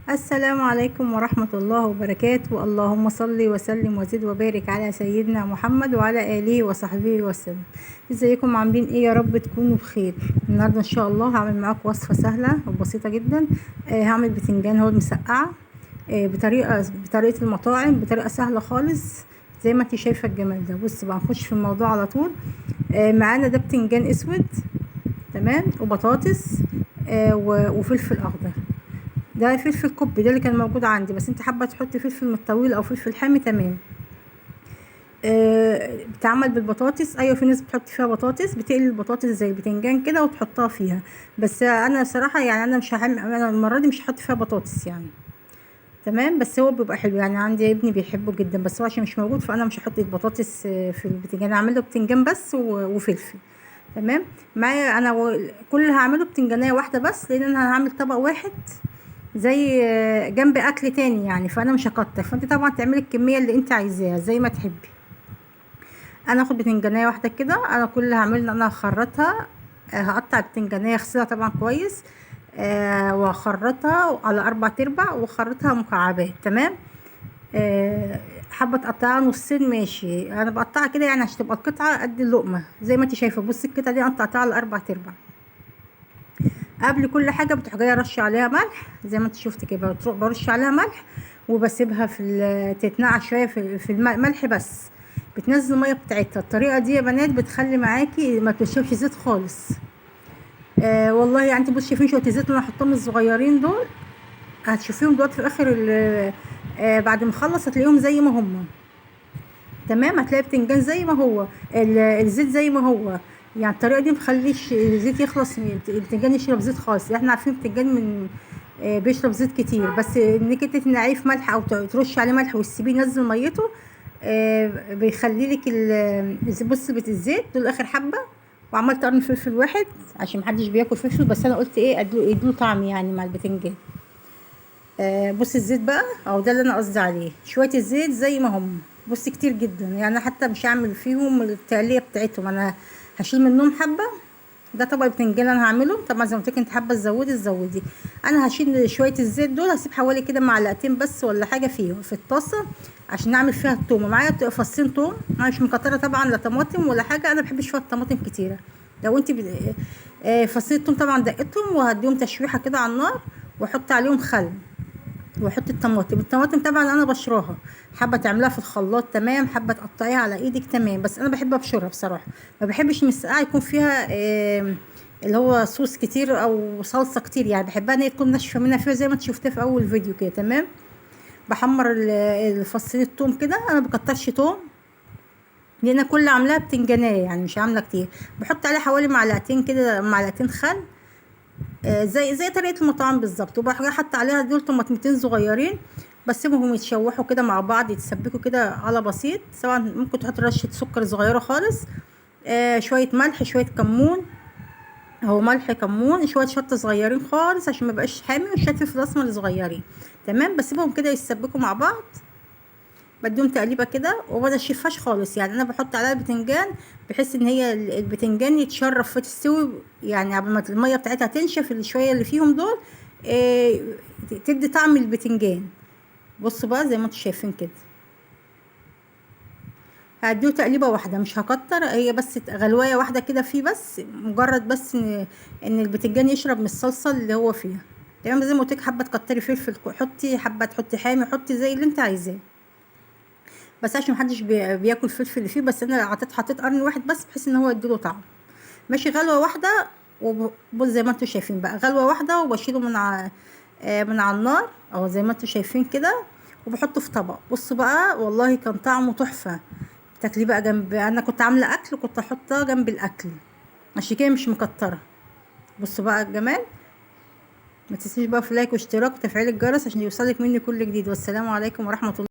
السلام عليكم ورحمة الله وبركاته. اللهم صل وسلم وزد وبارك على سيدنا محمد وعلى آله وصحبه وسلم. ازيكم عاملين ايه؟ يا رب تكونوا بخير. النهارده ان شاء الله هعمل معاكم وصفة سهلة وبسيطة جدا. هعمل بتنجان هو المسقعة بطريقة المطاعم، بطريقة سهلة خالص زي ما انت شايفة الجمال ده. بص بقى نخش في الموضوع على طول. معانا ده بتنجان اسود، تمام، وبطاطس وفلفل اخضر. ده فلفل كوبي ده اللي كان موجود عندي، بس انت حابه تحطي فلفل من الطويل او فلفل حامي، تمام. بتعمل بالبطاطس. ايوه، في ناس بتحط فيها بطاطس، بتقلي البطاطس زي البتنجان كده وتحطها فيها. بس انا صراحه يعني انا مش هعمل، انا المره دي مش هحط فيها بطاطس يعني، تمام. بس هو بيبقى حلو يعني، عندي ابني بيحبه جدا، بس هو عشان مش موجود فانا مش هحط البطاطس في البتنجان. هعمل له بتنجان بس وفلفل، تمام. معايا انا كل اللي هعمله بتنجانيه واحده بس، لان انا هعمل طبق واحد زي جنب اكل تاني يعني، فانا مش هكتر. فانت طبعا تعملي الكميه اللي انت عايزاها زي ما تحبي. انا هاخد بتنجانيه واحده كده. انا كل اللي هعمله ان انا هخرطها. هقطع البتنجانيه، اغسلها طبعا كويس، واخرطها على 4/4 واخرطها مكعبات، تمام. حابه تقطعها نصين، ماشي. انا بقطعها كده يعني عشان تبقى القطعه قد اللقمه زي ما انت شايفه. بصي القطعه دي انا قطعتها على 4/4. قبل كل حاجه بتروح جايه رش عليها ملح زي ما انت شفت كده، بتروح برش عليها ملح وبسيبها تتنقع شويه في الملح بس. بتنزل الميه بتاعتها. الطريقه دي يا بنات بتخلي معاكي ما تشربش زيت خالص. والله يعني انت بصي، شايفين شويه الزيت اللي انا حطاهم الصغيرين دول؟ هتشوفيهم دلوقتي في اخر بعد ما اخلص هتلاقيهم زي ما هم، تمام. هتلاقي بتنجان زي ما هو، الزيت زي ما هو. يعني الطريقه دي متخليش الزيت يخلص، البتنجان يشرب زيت خالص. احنا عارفين البتنجان من بيشرب زيت كتير، بس انك انت تنقعيه في ملح او ترش عليه ملح وتسيبيه ينزل ميته، بيخلي لك بص الزيت دول اخر حبه. وعملت قرن فلفل واحد عشان محدش بياكل فلفل، بس انا قلت ايه اديله طعم يعني مع البتنجان. بص الزيت بقى، او ده اللي انا قصدي عليه، شويه الزيت زي ما هم. بص كتير جدا يعني، انا حتى مش هعمل فيهم التقليه بتاعتهم، انا هشيل منهم حبه. ده طبق بتنجان انا هعمله طبعا، زي ما قلت لك انت حابه تزودي. انا هشيل شويه الزيت دول، هسيب حوالي كده معلقتين بس ولا حاجه فيهم في الطاسه عشان اعمل فيها التومه. معايا فصين توم، انا مش مكتره طبعا لا طماطم ولا حاجه، انا بحبش فيها الطماطم كتيره. لو انت فصين التوم طبعا دقتهم وهديهم تشويحه كده على النار، واحط عليهم خل، واحط الطماطم طبعا انا بشراها. حابه تعملها في الخلاط، تمام. حابه تقطعيها على ايدك، تمام. بس انا بحب ابشرها بصراحه. ما بحبش المسقعه يكون فيها اللي هو صوص كتير او صلصه كتير يعني، بحبها ان هي تكون ناشفه منها فيها زي ما انت شفتها في اول فيديو كده، تمام. بحمر الفصين التوم كده. انا بكترش توم لان كل عاملاها بتنجانيه يعني، مش عامله كتير. بحط عليه حوالي معلقتين كده، معلقتين خل، زي طريقه المطاعم بالظبط. وبروح جايه حاطه عليها دول طماطمتين صغيرين، بسيبهم يتشوحوا كده مع بعض، يتسبكوا كده على بسيط. طبعا ممكن تحط رشه سكر صغيره خالص، شويه ملح، شويه كمون، هو ملح كمون، شويه شطه صغيرين خالص عشان ما يبقاش حامي، وشويه فلفل اسمر صغيرين، تمام. بسيبهم كده يتسبكوا مع بعض، بديهم تقليبه كده وما اشوفهاش خالص يعني. انا بحط عليها البتنجان بحيث ان هي البتنجان يتشرب في تستوي يعني، قبل ما الميه بتاعتها تنشف الشويه اللي فيهم دول، إيه، تدي طعم البتنجان. بصوا بقى زي ما انتم شايفين كده، هديه تقليبه واحده، مش هكتر، هي بس غلوايه واحده كده فيه، بس مجرد بس ان البتنجان يشرب من الصلصه اللي هو فيها، تمام. زي ما قلت لك، حابه تكتري فلفل حطي، حابه تحطي حامي حطي زي اللي انت عايزاه. بس عشان محدش بياكل فلفل اللي فيه، بس انا حطيت قرن واحد بس بحيث ان هو يديله طعم. ماشي، غلوه واحده. وبص زي ما انتم شايفين بقى، غلوه واحده وبشيله من على النار اهو زي ما انتم شايفين كده، وبحطه في طبق. بصوا بقى والله كان طعمه تحفه. تاكليه بقى جنب، انا كنت عامله اكل كنت احطها جنب الاكل، عشان كده مش مكتره. بصوا بقى الجمال. ما تنسيش بقى في لايك واشتراك وتفعيل الجرس عشان يوصلك مني كل جديد. والسلام عليكم ورحمه الله.